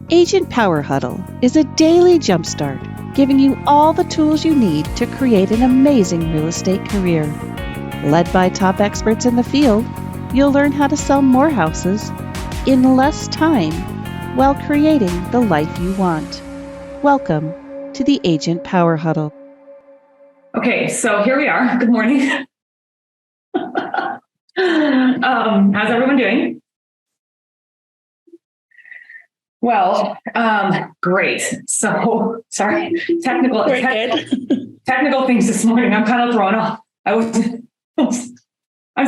Agent Power Huddle is a daily jumpstart, giving you all the tools you need to create an amazing real estate career. Led by top experts in the field, you'll learn how to sell more houses in less time while creating the life you want. Welcome to the Agent Power Huddle. Okay, so here we are. Good morning. How's everyone doing? Well, great. So sorry, technical things this morning. I'm kind of thrown off. I'm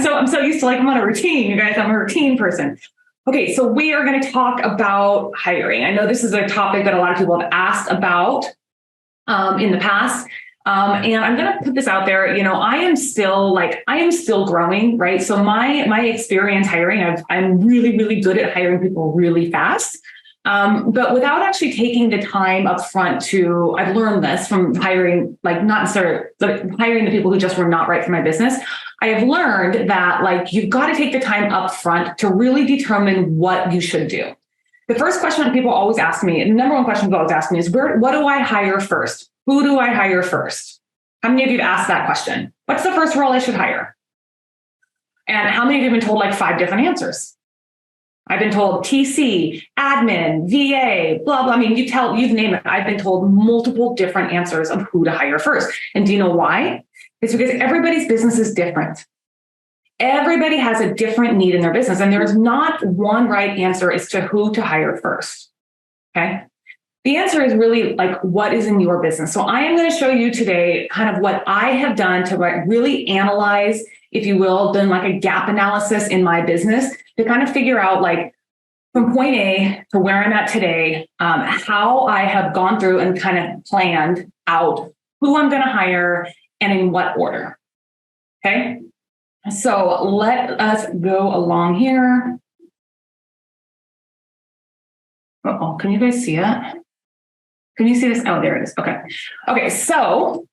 so used to I'm on a routine, you guys. I'm a routine person. Okay, so we are going to talk about hiring. I know this is a topic that a lot of people have asked about in the past. And I'm going to put this out there. I am still growing, right? So my experience hiring, I'm really, really good at hiring people really fast. But without actually taking the time up front I've learned this from hiring, not necessarily hiring the people who just were not right for my business. I have learned that you've got to take the time up front to really determine what you should do. The first question that people always ask me, and the number one question people always ask me is, what do I hire first? Who do I hire first? How many of you have asked that question? What's the first role I should hire? And how many of you have been told 5 different answers? I've been told TC, admin, VA, blah, blah. I mean, you've named it. I've been told multiple different answers of who to hire first. And do you know why? It's because everybody's business is different. Everybody has a different need in their business. And there is not one right answer as to who to hire first. Okay. The answer is really what is in your business. So I am going to show you today kind of what I have done to really analyze, if you will, done a gap analysis in my business to kind of figure out from point A to where I'm at today, how I have gone through and kind of planned out who I'm going to hire and in what order. Okay. So let us go along here. Uh-oh, can you guys see it? Can you see this? Oh, there it is. Okay. Okay. So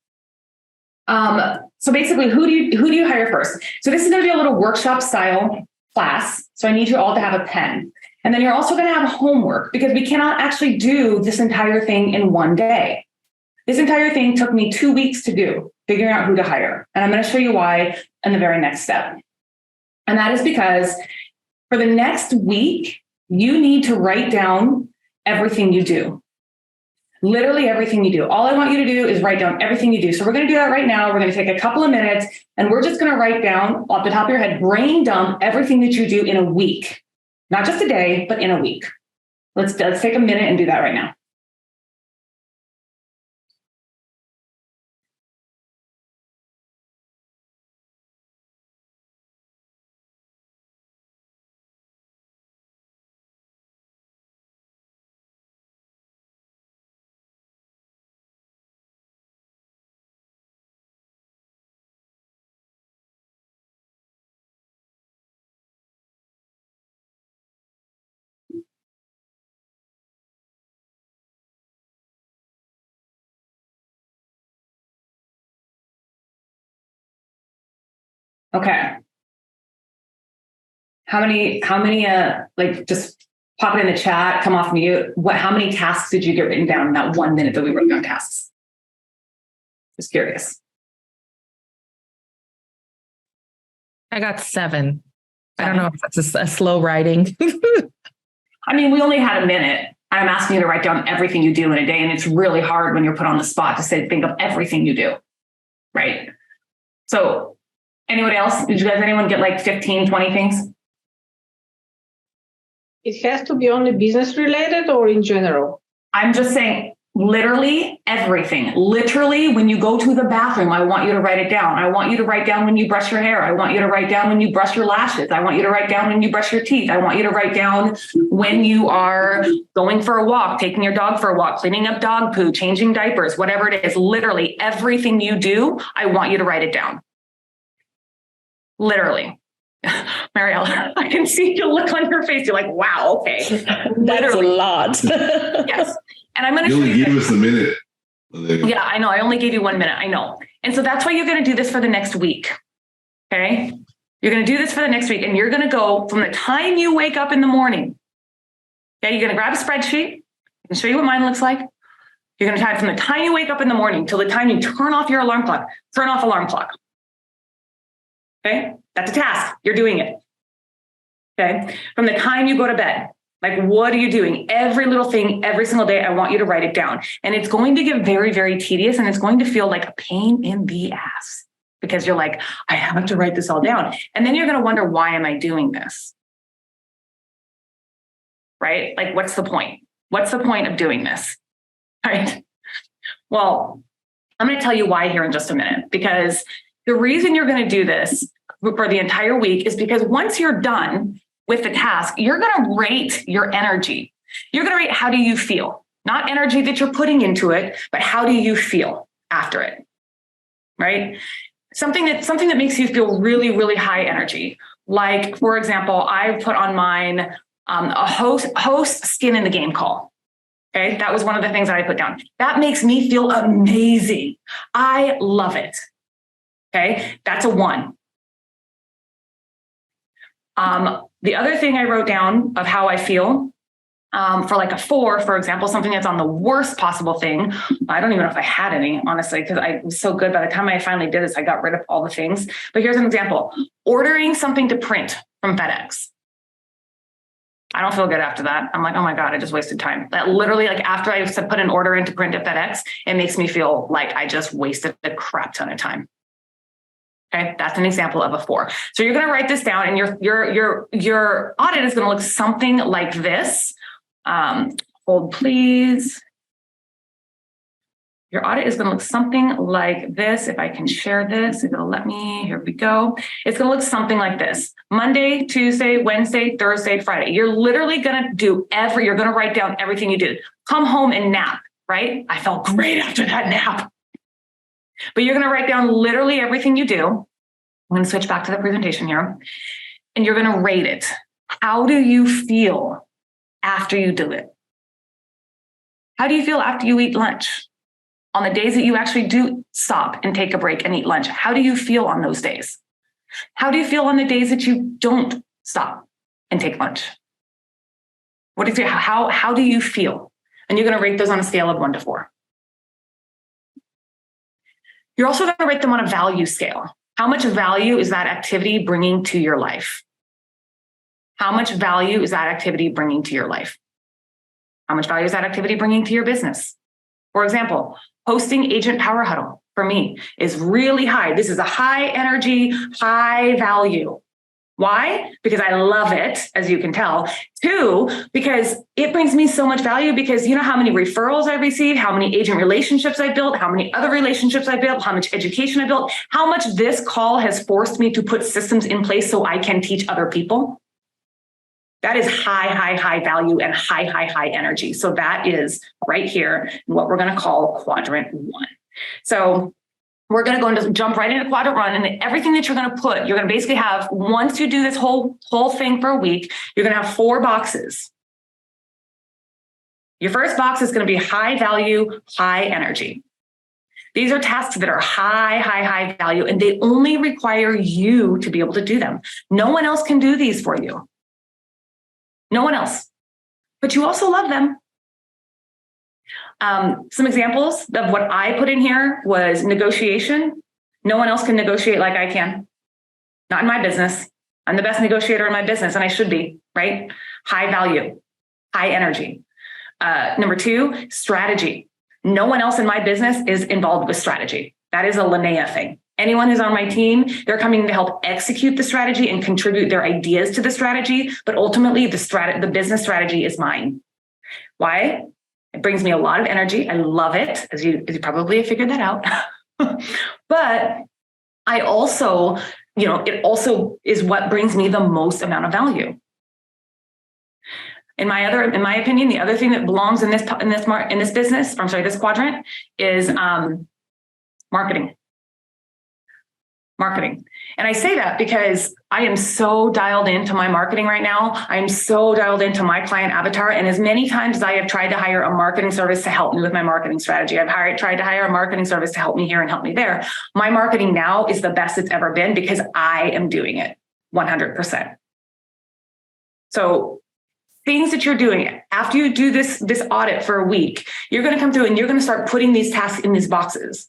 basically, who do you hire first? So this is going to be a little workshop style class. So I need you all to have a pen. And then you're also going to have homework because we cannot actually do this entire thing in one day. This entire thing took me 2 weeks to do, figuring out who to hire. And I'm going to show you why in the very next step. And that is because for the next week, you need to write down everything you do. Literally everything you do. All I want you to do is write down everything you do. So we're going to do that right now. We're going to take a couple of minutes and we're just going to write down off the top of your head, brain dump everything that you do in a week. Not just a day, but in a week. Let's take a minute and do that right now. Okay. How many, just pop it in the chat, come off mute. How many tasks did you get written down in that 1 minute that we wrote down tasks? Just curious. I got 7. I don't know if that's a slow writing. I mean, we only had a minute. I'm asking you to write down everything you do in a day. And it's really hard when you're put on the spot to think of everything you do. Right. So anyone else? Did you guys, anyone get 15, 20 things? It has to be only business related or in general? I'm just saying literally everything. Literally, when you go to the bathroom, I want you to write it down. I want you to write down when you brush your hair. I want you to write down when you brush your lashes. I want you to write down when you brush your teeth. I want you to write down when you are going for a walk, taking your dog for a walk, cleaning up dog poo, changing diapers, whatever it is. Literally everything you do, I want you to write it down. Literally. Marielle, I can see the look on your face. You're like, wow, okay. That's a lot. Yes. And I'm going to You only gave us a minute. Yeah, I know. I only gave you 1 minute. I know. And so that's why you're going to do this for the next week. Okay. You're going to do this for the next week. And you're going to go from the time you wake up in the morning. Okay. You're going to grab a spreadsheet. I'll show you what mine looks like. You're going to type from the time you wake up in the morning till the time you turn off your alarm clock. Turn off alarm clock. Okay? That's a task. You're doing it. Okay? From the time you go to bed, like, what are you doing? Every little thing, every single day, I want you to write it down. And it's going to get very, very tedious, and it's going to feel like a pain in the ass because you're like, I have to write this all down. And then you're going to wonder, why am I doing this? Right? Like, what's the point? What's the point of doing this? Right? Well, I'm going to tell you why here in just a minute, because the reason you're going to do this for the entire week is because once you're done with the task, you're going to rate your energy. You're going to rate, how do you feel? Not energy that you're putting into it, but how do you feel after it? Right? Something that makes you feel really, really high energy. Like, for example, I put on mine a host skin in the game call. Okay, that was one of the things that I put down. That makes me feel amazing. I love it. Okay, that's a 1. The other thing I wrote down of how I feel for like a 4, for example, something that's on the worst possible thing. I don't even know if I had any, honestly, because I was so good. By the time I finally did this, I got rid of all the things. But here's an example. Ordering something to print from FedEx. I don't feel good after that. I'm like, oh my God, I just wasted time. That literally, like, after I put an order in to print at FedEx, it makes me feel like I just wasted a crap ton of time. Okay, that's an example of a 4. So you're going to write this down, and your audit is going to look something like this. Hold, please. Your audit is going to look something like this. If I can share this, it'll let me. Here we go. It's going to look something like this. Monday, Tuesday, Wednesday, Thursday, Friday. You're literally going to do you're going to write down everything you did. Come home and nap, right? I felt great after that nap. But you're going to write down literally everything you do. I'm going to switch back to the presentation here. And you're going to rate it. How do you feel after you do it? How do you feel after you eat lunch? On the days that you actually do stop and take a break and eat lunch, how do you feel on those days? How do you feel on the days that you don't stop and take lunch? How do you feel? And you're going to rate those on a scale of 1 to 4. You're also going to rate them on a value scale. How much value is that activity bringing to your life? How much value is that activity bringing to your life? How much value is that activity bringing to your business? For example, hosting Agent Power Huddle for me is really high. This is a high energy, high value. Why? Because I love it, as you can tell. 2, because it brings me so much value, because you know how many referrals I receive, how many agent relationships I built, how many other relationships I built, how much education I built, how much this call has forced me to put systems in place so I can teach other people. That is high, high, high value and high, high, high energy. So that is right here in what we're going to call quadrant 1. So we're going to go and jump right into quadrant 1, and everything that you're going to put, you're going to basically have, once you do this whole thing for a week, you're going to have 4 boxes. Your first box is going to be high value, high energy. These are tasks that are high, high, high value, and they only require you to be able to do them. No one else can do these for you. No one else, but you also love them. Some examples of what I put in here was negotiation. No one else can negotiate like I can. Not in my business. I'm the best negotiator in my business, and I should be, right? High value, high energy. Number 2, strategy. No one else in my business is involved with strategy. That is a Lynea thing. Anyone who's on my team, they're coming to help execute the strategy and contribute their ideas to the strategy. But ultimately, the business strategy is mine. Why? It brings me a lot of energy. I love it, as you probably have figured that out. But I also, it also is what brings me the most amount of value. In my opinion, the other thing that belongs in this business, this quadrant, is marketing. And I say that because I am so dialed into my marketing right now. I am so dialed into my client avatar. And as many times as I have tried to hire a marketing service to help me with my marketing strategy, I've tried to hire a marketing service to help me here and help me there. My marketing now is the best it's ever been because I am doing it 100%. So things that you're doing after you do this audit for a week, you're going to come through and you're going to start putting these tasks in these boxes.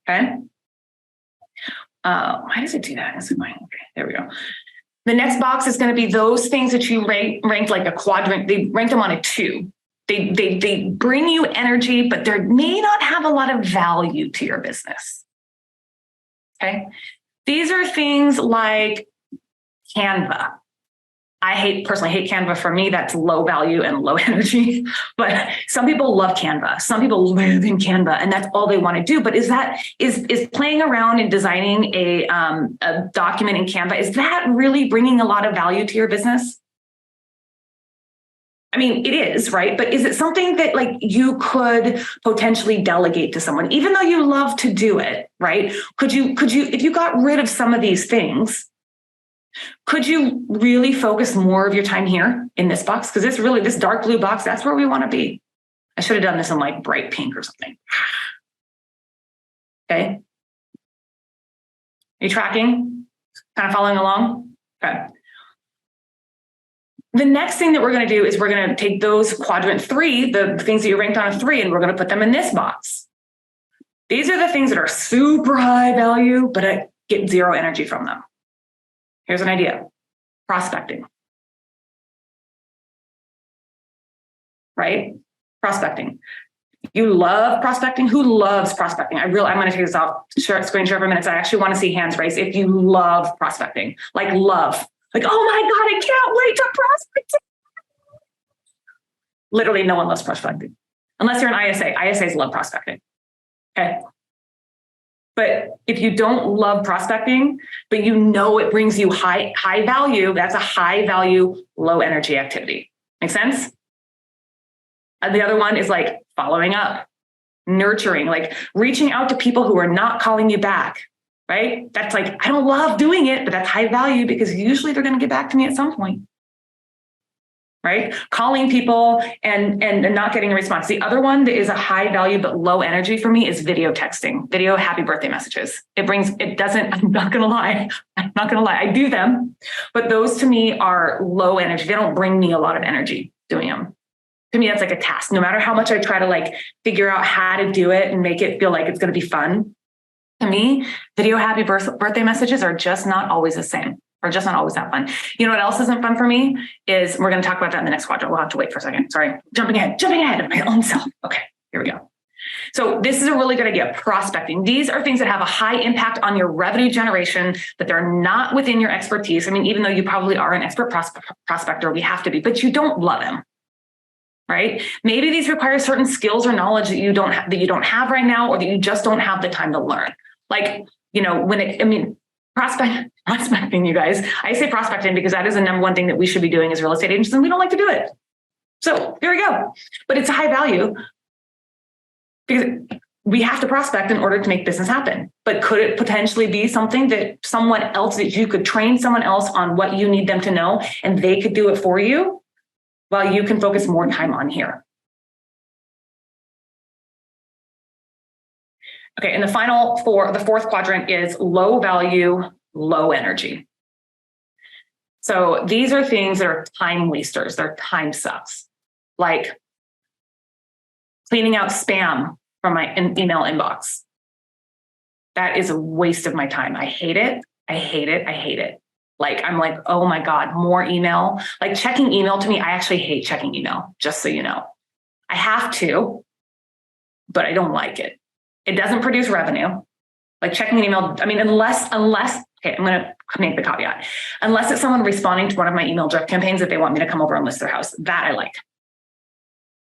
Okay. Why does it do that? Okay, there we go. The next box is going to be those things that you ranked like a quadrant. They ranked them on a 2. They bring you energy, but they may not have a lot of value to your business. Okay. These are things like Canva. I personally hate Canva. For me, that's low value and low energy, but some people love Canva. Some people live in Canva and that's all they want to do. But is playing around and designing a document in Canva, is that really bringing a lot of value to your business? I mean, it is, right? But is it something that like you could potentially delegate to someone, even though you love to do it, right? Could you, if you got rid of some of these things, could you really focus more of your time here in this box? Because this dark blue box, that's where we want to be. I should have done this in like bright pink or something. Okay. Are you tracking? Kind of following along? Okay. The next thing that we're going to do is we're going to take those quadrant 3, the things that you ranked on a 3, and we're going to put them in this box. These are the things that are super high value, but I get 0 energy from them. Here's an idea. Prospecting. Right? Prospecting. You love prospecting? Who loves prospecting? I'm going to take this off screen share for minutes. I actually want to see hands raised if you love prospecting. Like love. Like, oh my God, I can't wait to prospect. Literally no one loves prospecting. Unless you're an ISA. ISAs love prospecting. Okay. But if you don't love prospecting, but you know it brings you high value, that's a high value, low energy activity. Make sense? And the other one is like following up, nurturing, like reaching out to people who are not calling you back, right? That's like, I don't love doing it, but that's high value because usually they're going to get back to me at some point. Right? Calling people and not getting a response. The other one that is a high value but low energy for me is video texting, video happy birthday messages. I'm not going to lie. I do them, but those to me are low energy. They don't bring me a lot of energy doing them. To me, that's like a task. No matter how much I try to like figure out how to do it and make it feel like it's going to be fun. To me, video happy birthday messages are just not always the same. Or just not always that fun. You know what else isn't fun for me is we're going to talk about that in the next quadrant. We'll have to wait for a second. Sorry. Jumping ahead of my own self. Okay, here we go. So this is a really good idea. Prospecting. These are things that have a high impact on your revenue generation, but they're not within your expertise. I mean, even though you probably are an expert prospector, we have to be, but you don't love them. Right? Maybe these require certain skills or knowledge that you don't have right now, or that you just don't have the time to learn. Like, you know, prospecting, you guys. I say prospecting because that is the number one thing that we should be doing as real estate agents, and we don't like to do it. So here we go. But it's a high value because we have to prospect in order to make business happen. But could it potentially be something that you could train someone else on what you need them to know, and they could do it for you while you can focus more time on here? Okay, and the fourth quadrant is low value, low energy. So these are things that are time wasters. They're time sucks, like cleaning out spam from my email inbox. That is a waste of my time. I hate it. Like, I'm like, oh my God, more email. Like checking email to me, I actually hate checking email, just so you know. I have to, but I don't like it. It doesn't produce revenue. Like checking an email, I mean, unless, okay, I'm going to make the caveat. Unless it's someone responding to one of my email drip campaigns that they want me to come over and list their house, that I like.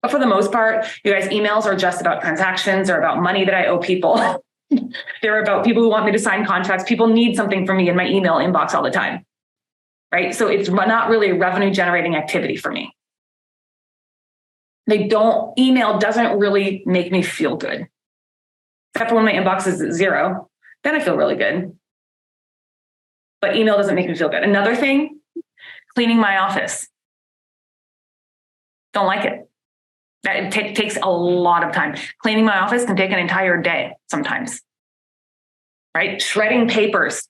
But for the most part, you guys, emails are just about transactions or about money that I owe people. They're about people who want me to sign contracts. People need something from me in my email inbox all the time, right? So it's not really a revenue generating activity for me. Email doesn't really make me feel good. Except for when my inbox is at 0, then I feel really good. But email doesn't make me feel good. Another thing, cleaning my office. Don't like it. It takes a lot of time. Cleaning my office can take an entire day sometimes, right? Shredding papers,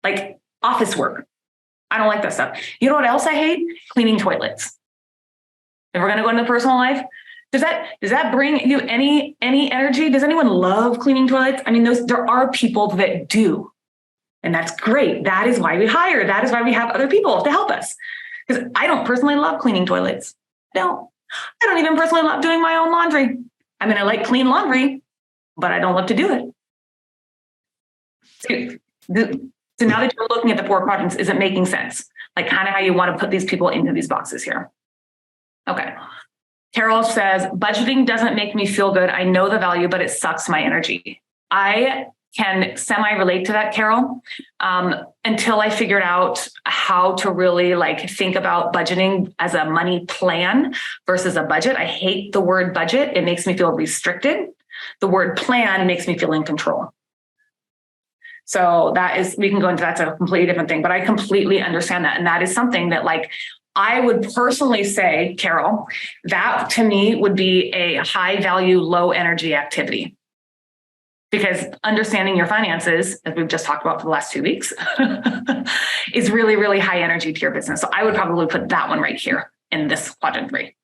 like office work. I don't like that stuff. You know what else I hate? Cleaning toilets. If we're going to go into personal life, does that bring you any energy? Does anyone love cleaning toilets? I mean, there are people that do, and that's great. That is why we hire. That is why we have other people to help us. Because I don't personally love cleaning toilets. No, I don't even personally love doing my own laundry. I mean, I like clean laundry, but I don't love to do it. So now that you're looking at the 4 quadrants, is it making sense? Like kind of how you want to put these people into these boxes here. Okay. Carol says, budgeting doesn't make me feel good. I know the value, but it sucks my energy. I can semi-relate to that, Carol, until I figured out how to really like think about budgeting as a money plan versus a budget. I hate the word budget. It makes me feel restricted. The word plan makes me feel in control. So we can go into that's a completely different thing, but I completely understand that. And that is something that like, I would personally say, Carol, that to me would be a high value, low energy activity. Because understanding your finances, as we've just talked about for the last 2 weeks, is really, really high energy to your business. So I would probably put that one right here in this quadrant 3.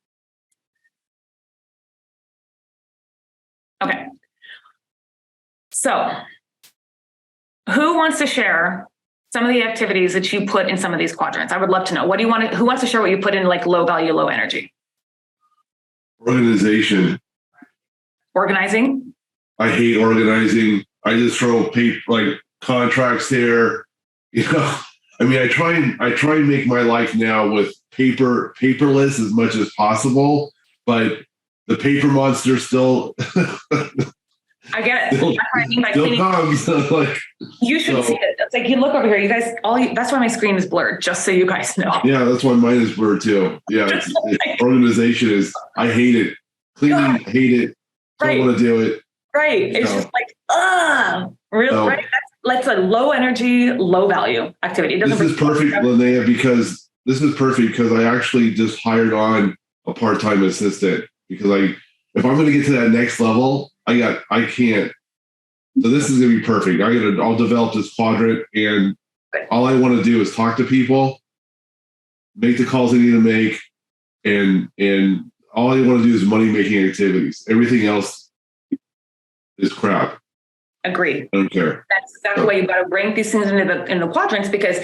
Okay. So who wants to share some of the activities that you put in some of these quadrants? I would love to know. Who wants to share what you put in like low value, low energy? Organization. Organizing. I hate organizing. I just throw paper, like contracts there. You know, I mean, I try and make my life now with paperless as much as possible, but the paper monster still. I get it. That's what I mean by cleaning. Like, you should see it. It's like you look over here. You guys, that's why my screen is blurred. Just so you guys know. Yeah, that's why mine is blurred too. Yeah, it's organization is. I hate it. Cleaning, I hate it. Don't want to do it. Right. It's just like, real, right? That's a low energy, low value activity. This is perfect, Lynea, because I actually just hired on a part-time assistant because if I'm going to get to that next level, I can't. So this is going to be perfect. I'll develop this quadrant and all I want to do is talk to people, make the calls I need to make. And all I want to do is money-making activities. Everything else is crap. Agreed. I don't care. That's exactly why you've got to bring these things in the quadrants, because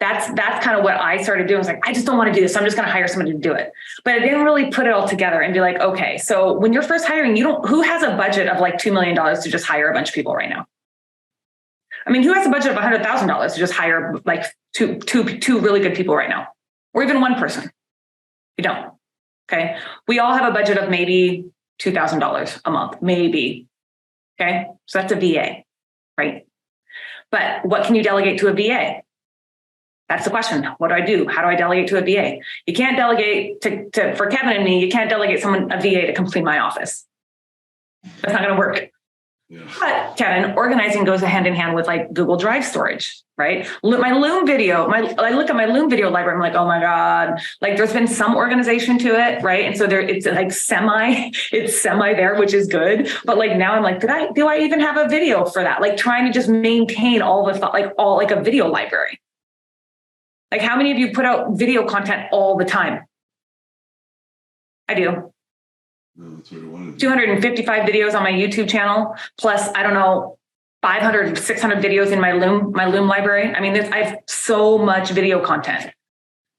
that's kind of what I started doing. I was like, I just don't want to do this. So I'm just going to hire somebody to do it. But I didn't really put it all together and be like, okay, so when you're first hiring, who has a budget of like $2 million to just hire a bunch of people right now? I mean, who has a budget of $100,000 to just hire like two really good people right now? Or even one person? You don't. Okay. We all have a budget of maybe $2,000 a month, maybe. Okay. So that's a VA, right? But what can you delegate to a VA? That's the question. What do I do? How do I delegate to a VA? You can't delegate for Kevin and me, you can't delegate a VA to come clean my office. That's not going to work. Yeah. But Kevin, organizing goes hand in hand with like Google Drive storage, right? My Loom video, I look at my Loom video library. I'm like, oh my God, like there's been some organization to it, right? And so it's like semi there, which is good. But like now I'm like, do I even have a video for that? Like trying to just maintain all a video library. Like how many of you put out video content all the time? I do. No, that's what I wanted. 255 videos on my YouTube channel, plus, I don't know, 500, 600 videos in my Loom library. I mean, I have so much video content.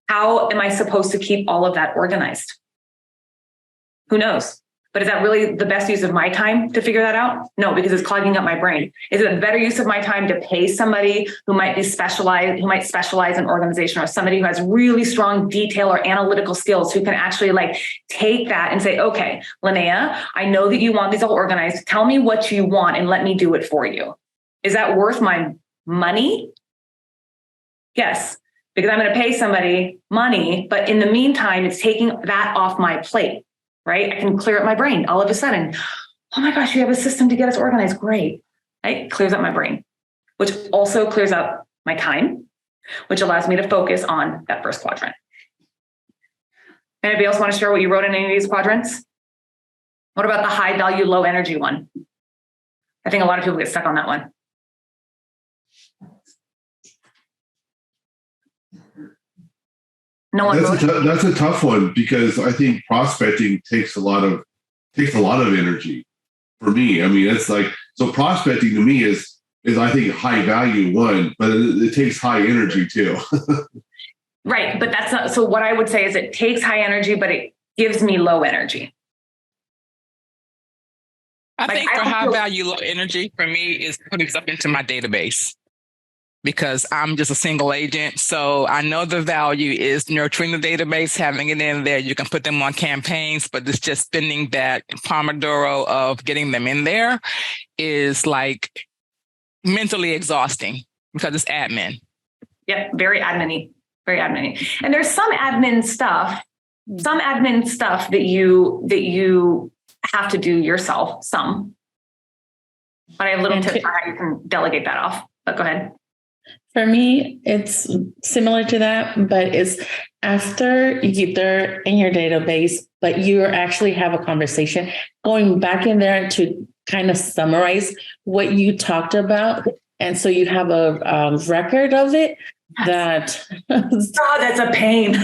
How am I supposed to keep all of that organized? Who knows? But is that really the best use of my time to figure that out? No, because it's clogging up my brain. Is it a better use of my time to pay somebody who might specialize in organization, or somebody who has really strong detail or analytical skills who can actually like take that and say, okay, Lynea, I know that you want these all organized. Tell me what you want and let me do it for you. Is that worth my money? Yes, because I'm going to pay somebody money, but in the meantime, it's taking that off my plate. Right? I can clear up my brain all of a sudden. Oh my gosh, you have a system to get us organized. Great. Right? Clears up my brain, which also clears up my time, which allows me to focus on that first quadrant. Anybody else want to share what you wrote in any of these quadrants? What about the high value, low energy one? I think a lot of people get stuck on that one. No one. That's a tough one because I think prospecting takes a lot of energy for me. I mean, it's like, so prospecting to me is I think high value one, but it takes high energy too. Right. But that's not, so what I would say is it takes high energy, but it gives me low energy. I think for high value, low energy for me is putting stuff into my database because I'm just a single agent. So I know the value is nurturing the database, having it in there. You can put them on campaigns, but it's just spending that Pomodoro of getting them in there is like mentally exhausting because it's admin. Yep. Very admin-y. Very admin-y. And there's some admin stuff that you have to do yourself, some. But I have little tips for how you can delegate that off. But go ahead. For me, it's similar to that, but it's after they're in your database, but you actually have a conversation, going back in there to kind of summarize what you talked about. And so you have a record of it that... Oh, that's a pain.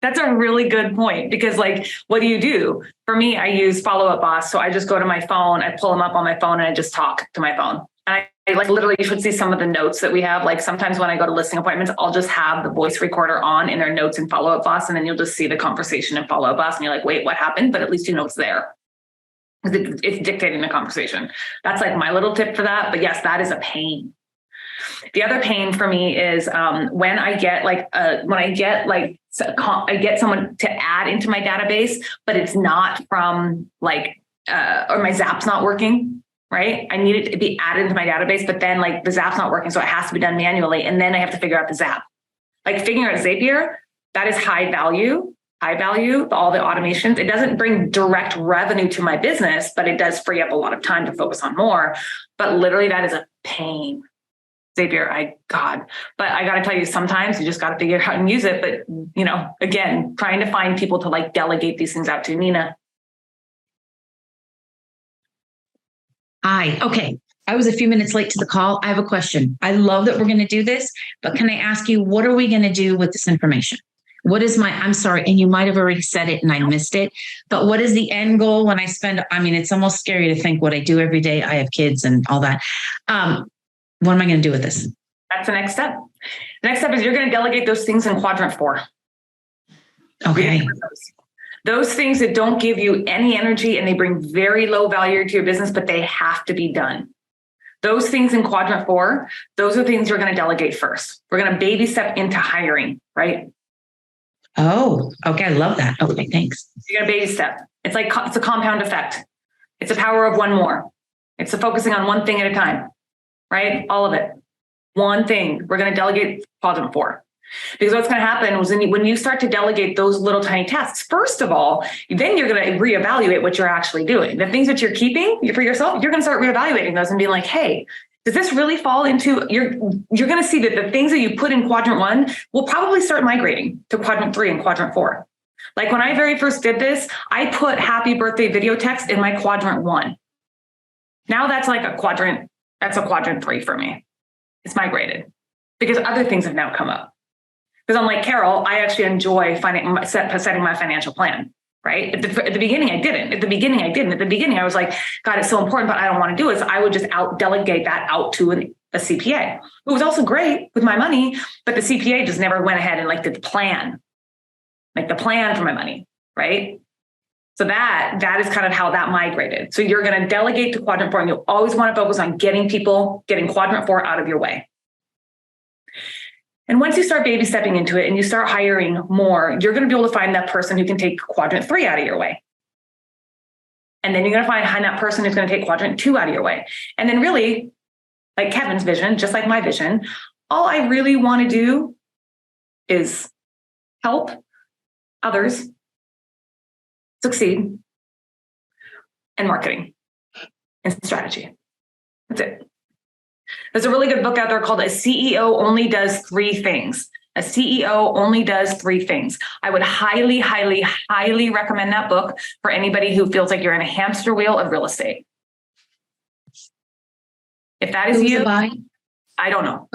That's a really good point because like, what do? For me, I use Follow Up Boss. So I just go to my phone, I pull them up on my phone and I just talk to my phone. And I like literally, you should see some of the notes that we have. Like sometimes when I go to listing appointments, I'll just have the voice recorder on in their notes in Follow Up Boss. And then you'll just see the conversation in Follow Up Boss. And you're like, wait, what happened? But at least you know it's there. It's dictating the conversation. That's like my little tip for that. But yes, that is a pain. The other pain for me is when I get someone to add into my database, but it's not from like, or my Zap's not working, right? I need it to be added into my database, but then like the Zap's not working. So it has to be done manually. And then I have to figure out the Zap. Like figuring out Zapier, that is high value, all the automations. It doesn't bring direct revenue to my business, but it does free up a lot of time to focus on more. But literally that is a pain. Zapier, but I got to tell you, sometimes you just got to figure out how to use it. But, you know, again, trying to find people to like delegate these things out to. Nina. Hi. Okay. I was a few minutes late to the call. I have a question. I love that we're going to do this, but can I ask you, what are we going to do with this information? What is I'm sorry, and you might have already said it and I missed it, but what is the end goal when I spend, it's almost scary to think what I do every day. I have kids and all that. What am I going to do with this? That's the next step. The next step is you're going to delegate those things in quadrant 4. Okay. Those things that don't give you any energy and they bring very low value to your business, but they have to be done. Those things in quadrant 4, those are things you're going to delegate first. We're going to baby step into hiring, right? Oh, okay. I love that. Okay, thanks. You're going to baby step. It's a compound effect. It's a power of one more. It's focusing on one thing at a time. Right? All of it. One thing. We're going to delegate quadrant 4. Because what's going to happen is when you start to delegate those little tiny tasks, first of all, then you're going to reevaluate what you're actually doing. The things that you're keeping for yourself, you're going to start reevaluating those and being like, hey, does this really fall into you're going to see that the things that you put in quadrant 1 will probably start migrating to quadrant 3 and quadrant 4. Like when I very first did this, I put happy birthday video text in my quadrant 1. Now that's like a quadrant. That's a quadrant 3 for me. It's migrated because other things have now come up. Because I'm like, Carol, I actually enjoy setting my financial plan, right? At the beginning, I didn't. At the beginning, I was like, God, it's so important, but I don't want to do it. So I would just delegate that out to a CPA, who was also great with my money, but the CPA just never went ahead and did the plan for my money, right? So that is kind of how that migrated. So you're going to delegate to quadrant 4, and you always want to focus on getting quadrant 4 out of your way. And once you start baby stepping into it and you start hiring more, you're going to be able to find that person who can take quadrant 3 out of your way. And then you're going to find that person who's going to take quadrant 2 out of your way. And then really, like Kevin's vision, just like my vision, all I really want to do is help others succeed in marketing and strategy. That's it. There's a really good book out there called A CEO Only Does 3 Things. A CEO only does 3 things. I would highly, highly, highly recommend that book for anybody who feels like you're in a hamster wheel of real estate. If that is you, I don't know.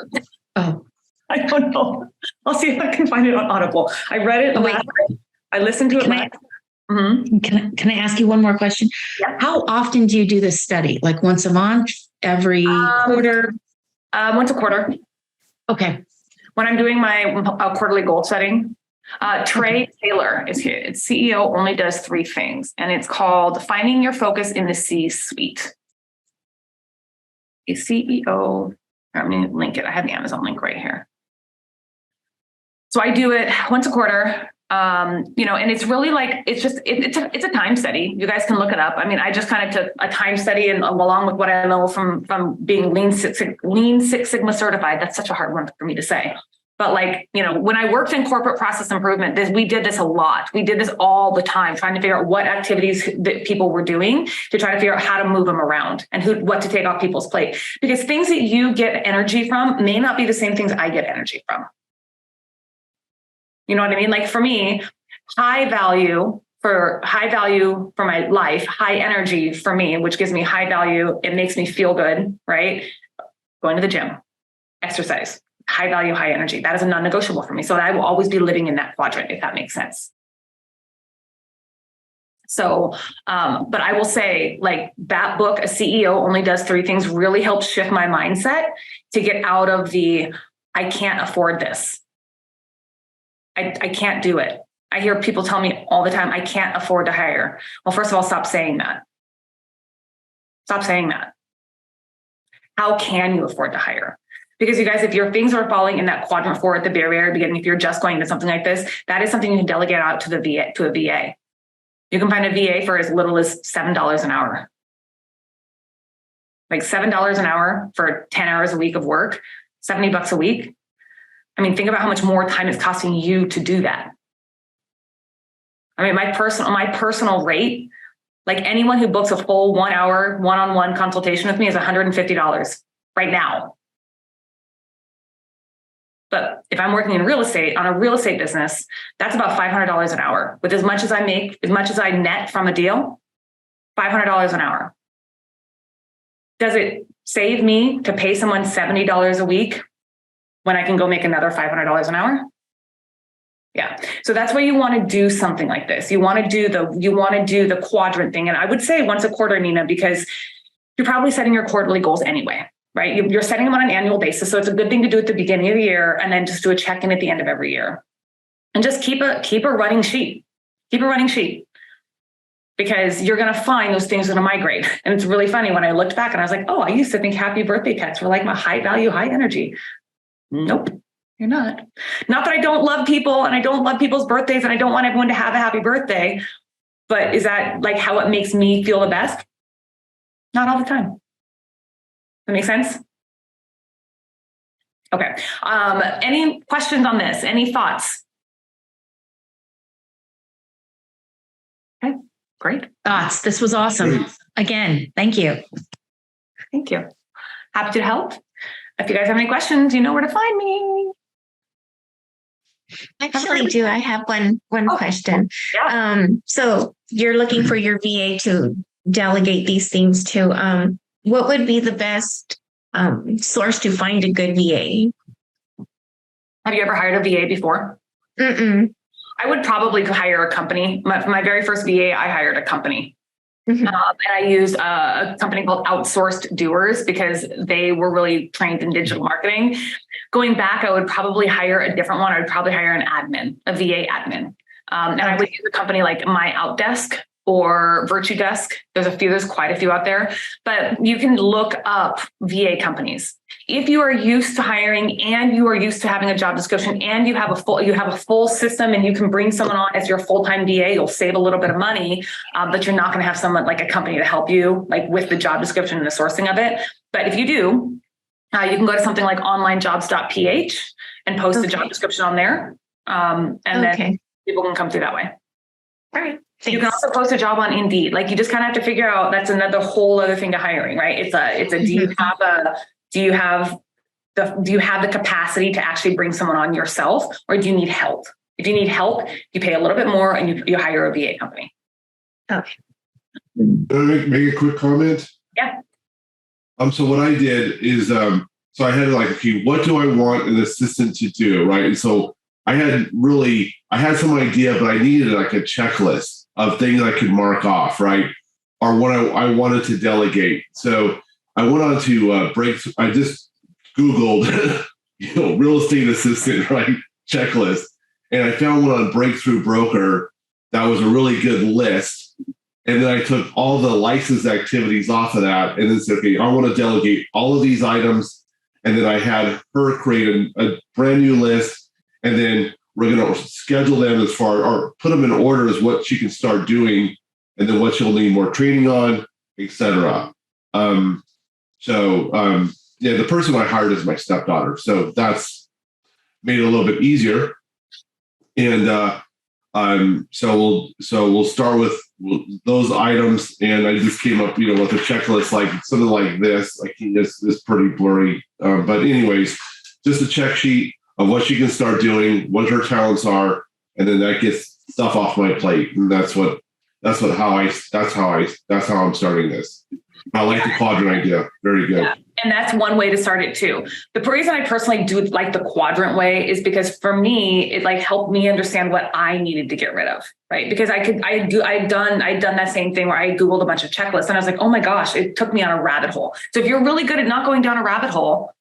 Oh, I don't know. I'll see if I can find it on Audible. I read it last night. I listened to it last night. Can I ask you one more question? Yeah. How often do you do this study? Like once a month, every quarter? Once a quarter. Okay. When I'm doing my quarterly goal setting, Trey Taylor is here. It's CEO only does 3 things, and it's called Finding Your Focus in the C-Suite. A CEO, I'm going to link it. I have the Amazon link right here. So I do it once a quarter, and it's really like, it's a time study. You guys can look it up. I mean, I just kind of took a time study and along with what I know from being Lean Six Sigma certified. That's such a hard one for me to say. But when I worked in corporate process improvement, we did this a lot. We did this all the time, trying to figure out what activities that people were doing to try to figure out how to move them around and what to take off people's plate. Because things that you get energy from may not be the same things I get energy from. You know what I mean? Like for me, high value for my life, high energy for me, which gives me high value. It makes me feel good, right? Going to the gym, exercise. High value, high energy. That is a non-negotiable for me. So I will always be living in that quadrant, if that makes sense. So, but I will say that book, A CEO Only Does 3 Things, really helped shift my mindset to get out of I can't afford this. I can't do it. I hear people tell me all the time, I can't afford to hire. Well, first of all, stop saying that. Stop saying that. How can you afford to hire? Because you guys, if your things are falling in that quadrant 4 at the very beginning, if you're just going to something like this, that is something you can delegate out to a VA. You can find a VA for as little as $7 an hour. Like $7 an hour for 10 hours a week of work, $70 a week. I mean, think about how much more time it's costing you to do that. I mean, my personal rate, like anyone who books a full 1 hour one-on-one consultation with me is $150 right now. But if I'm working in real estate, on a real estate business, that's about $500 an hour. With as much as I make, as much as I net from a deal, $500 an hour. Does it save me to pay someone $70 a week when I can go make another $500 an hour? Yeah. So that's why you want to do something like this. You want to do the quadrant thing. And I would say once a quarter, Nina, because you're probably setting your quarterly goals anyway. Right? You're setting them on an annual basis. So it's a good thing to do at the beginning of the year and then just do a check-in at the end of every year. And just keep a running sheet. Keep a running sheet. Because you're going to find those things are going to migrate. And it's really funny when I looked back and I was like, oh, I used to think happy birthday pets were like my high value, high energy. Nope, you're not. Not that I don't love people and I don't love people's birthdays and I don't want everyone to have a happy birthday. But is that like how it makes me feel the best? Not all the time. That make sense? Okay. Any questions on this? Any thoughts? Okay, great. Thoughts. This was awesome. Again, thank you. Thank you. Happy to help. If you guys have any questions, you know where to find me. Actually, do I have one question? Yeah. So you're looking for your VA to delegate these things to. What would be the best source to find a good VA? Have you ever hired a VA before? Mm-mm. I would probably hire a company. My very first VA, I hired a company. Mm-hmm. And I used a company called Outsourced Doers because they were really trained in digital marketing. Going back, I would probably hire a different one. I would probably hire an admin, a VA admin. And I would use a company like My Outdesk or Virtue Desk. There's quite a few out there, but you can look up VA companies. If you are used to hiring and you are used to having a job description and you have a full system and you can bring someone on as your full-time VA, you'll save a little bit of money, but you're not going to have someone like a company to help you like with the job description and the sourcing of it. But if you do, you can go to something like onlinejobs.ph and post the job description on there. And then people can come through that way. All right. Thanks. You can also post a job on Indeed. Like you just kind of have to figure out, that's another whole other thing to hiring, right? It's a, do you have the capacity to actually bring someone on yourself, or do you need help? If you need help, you pay a little bit more and you hire a VA company. Okay. Can I make a quick comment? Yeah. So what I did is, So I had like, okay, what do I want an assistant to do, right? And so I had some idea, but I needed like a checklist of things I could mark off, right? Or what I wanted to delegate. So I went on to I just Googled, real estate assistant, right? Checklist. And I found one on Breakthrough Broker that was a really good list. And then I took all the licensed activities off of that and then said, okay, I want to delegate all of these items. And then I had her create a brand new list. And then we're going to schedule them or put them in order as what she can start doing and then what she'll need more training on, etc. The person I hired is my stepdaughter. So that's made it a little bit easier. And so we'll start with those items. And I just came up, with a checklist, like something like this. Like this is pretty blurry. But anyways, just a check sheet of what she can start doing, what her talents are, and then that gets stuff off my plate. And that's how I'm starting this. I like the quadrant idea. Very good. Yeah. And that's one way to start it too. The reason I personally do like the quadrant way is because for me, it like helped me understand what I needed to get rid of, right? Because I'd done that same thing where I Googled a bunch of checklists and I was like, oh my gosh, it took me on a rabbit hole. So if you're really good at not going down a rabbit hole,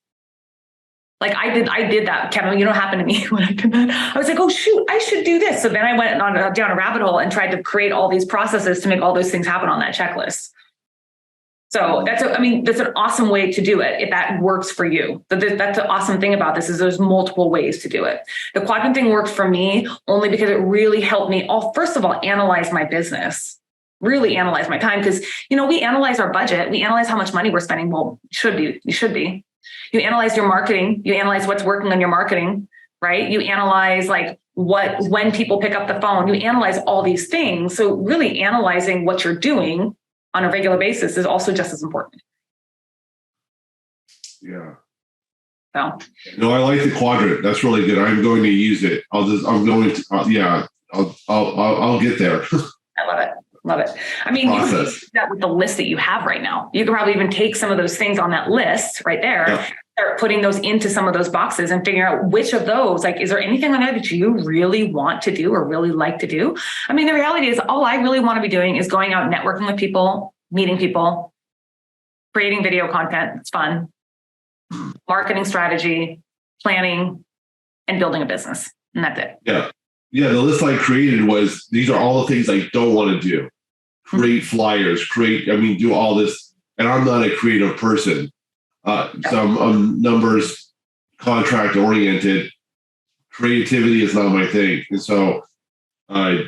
like I did that, Kevin, what happened to me when I did that? I was like, oh shoot, I should do this. So then I went down a rabbit hole and tried to create all these processes to make all those things happen on that checklist. So that's an awesome way to do it if that works for you. That's the awesome thing about this is there's multiple ways to do it. The quadrant thing worked for me only because it really helped me first of all, analyze my business, really analyze my time. Because, we analyze our budget. We analyze how much money we're spending. Well, you should be. You analyze your marketing. You analyze what's working on your marketing, right? You analyze when people pick up the phone. You analyze all these things. So really analyzing what you're doing on a regular basis is also just as important. Yeah. So. No, I like the quadrant. That's really good. I'm going to use it. I'll get there. I love it. Love it. You can do that with the list that you have right now. You can probably even take some of those things on that list right there, start putting those into some of those boxes and figure out which of those, is there anything on there that you really want to do or really like to do? The reality is all I really want to be doing is going out networking with people, meeting people, creating video content. It's fun. Marketing strategy, planning, and building a business. And that's it. Yeah. Yeah. The list I created these are all the things I don't want to do. Create flyers, do all this. And I'm not a creative person. So I'm numbers, contract oriented. Creativity is not my thing. And so my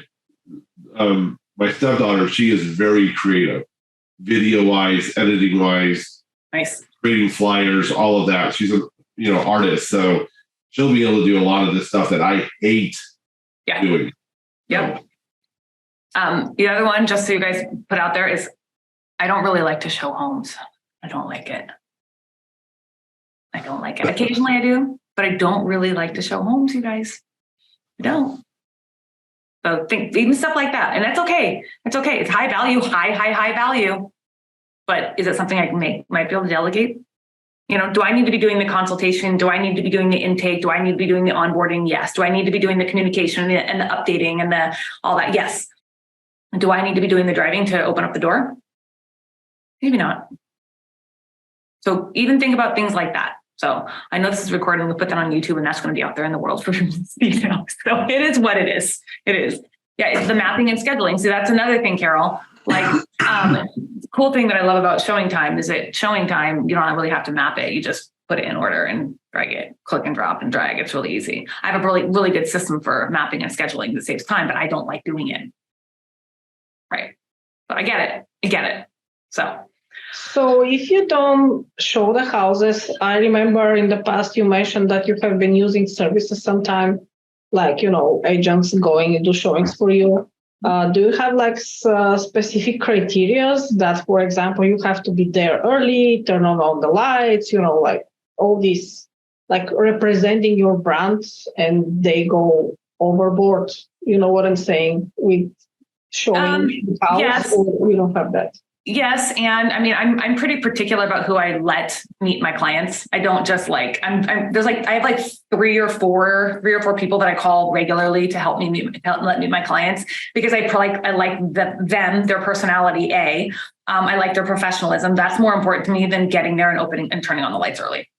stepdaughter, she is very creative, video wise, editing wise, nice, creating flyers, all of that. She's an artist. So she'll be able to do a lot of this stuff that I hate doing. Yep. The other one, just so you guys put out there, is I don't really like to show homes. I don't like it. Occasionally I do, but I don't really like to show homes, you guys. I don't. So think even stuff like that. And that's okay. It's okay. It's high value, high value. But is it something I might be able to delegate? Do I need to be doing the consultation? Do I need to be doing the intake? Do I need to be doing the onboarding? Yes. Do I need to be doing the communication and the updating and all that? Yes. Do I need to be doing the driving to open up the door? Maybe not. So even think about things like that. So I know this is recorded. We'll put that on YouTube and that's going to be out there in the world for people to see now. So it is what it is. It is. Yeah, it's the mapping and scheduling. So that's another thing, Carol. Cool thing that I love about showing time is that showing time, you don't really have to map it. You just put it in order and drag it, click and drop and drag. It's really easy. I have a really, really good system for mapping and scheduling that saves time, but I don't like doing it. Right. But I get it. So if you don't show the houses, I remember in the past you mentioned that you have been using services sometime, agents going and do showings for you. Do you have specific criteria that, for example, you have to be there early, turn on all the lights, all these, representing your brands and they go overboard? You know what I'm saying with showing the house? Yes. Or we don't have that? Yes. And I mean, I'm pretty particular about who I let meet my clients. I don't just like, I have like three or four people that I call regularly to help me let meet my clients, because I like them, their personality. I like their professionalism. That's more important to me than getting there and opening and turning on the lights early.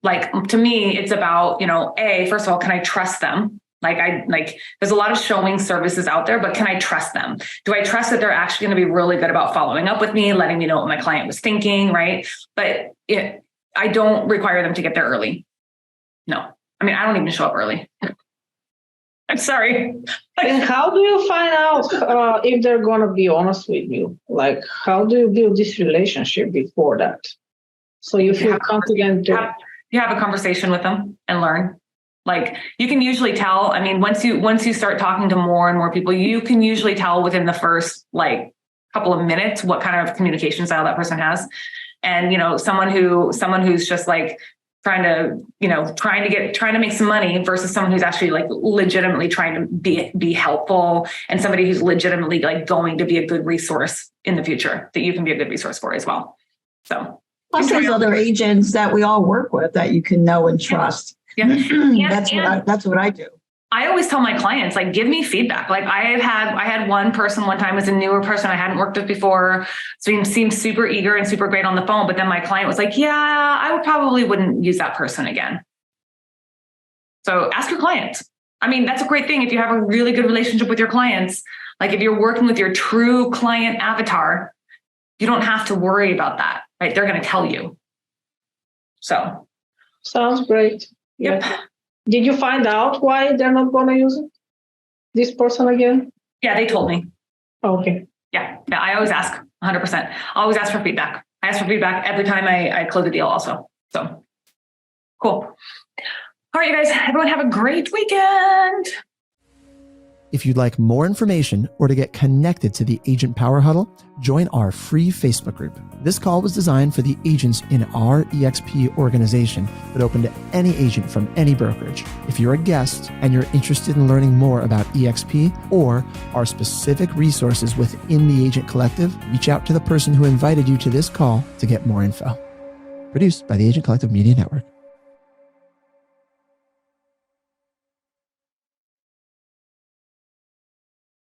Like, to me, it's about, first of all, can I trust them? There's a lot of showing services out there, but can I trust them? Do I trust that they're actually going to be really good about following up with me, letting me know what my client was thinking, right? But I don't require them to get there early. No, I mean, I don't even show up early. I'm sorry. And how do you find out if they're going to be honest with you? Like, how do you build this relationship before that? So you feel confident. You have a conversation with them and learn. Like, you can usually tell, I mean, once you start talking to more and more people, you can usually tell within the first couple of minutes what kind of communication style that person has. And, someone who's just like trying to make some money versus someone who's actually like legitimately trying to be helpful, and somebody who's legitimately like going to be a good resource in the future that you can be a good resource for as well. So plus there's other agents that we all work with that you can know and trust. Yeah. That's what I do. I always tell my clients, like, give me feedback. Like, I had one person one time, was a newer person I hadn't worked with before. So he seemed super eager and super great on the phone. But then my client was like, yeah, I probably wouldn't use that person again. So ask your clients. I mean, that's a great thing. If you have a really good relationship with your clients, like if you're working with your true client avatar, you don't have to worry about that, right? They're going to tell you. So. Sounds great. Yep. Yeah. Did you find out why they're not going to use it? This person again? Yeah, they told me. Okay. Yeah. I always ask 100%. I always ask for feedback. I ask for feedback every time I close a deal also. So cool. All right, you guys, everyone have a great weekend. If you'd like more information or to get connected to the Agent Power Huddle, join our free Facebook group. This call was designed for the agents in our EXP organization, but open to any agent from any brokerage. If you're a guest and you're interested in learning more about EXP or our specific resources within the Agent Collective, reach out to the person who invited you to this call to get more info. Produced by the Agent Collective Media Network.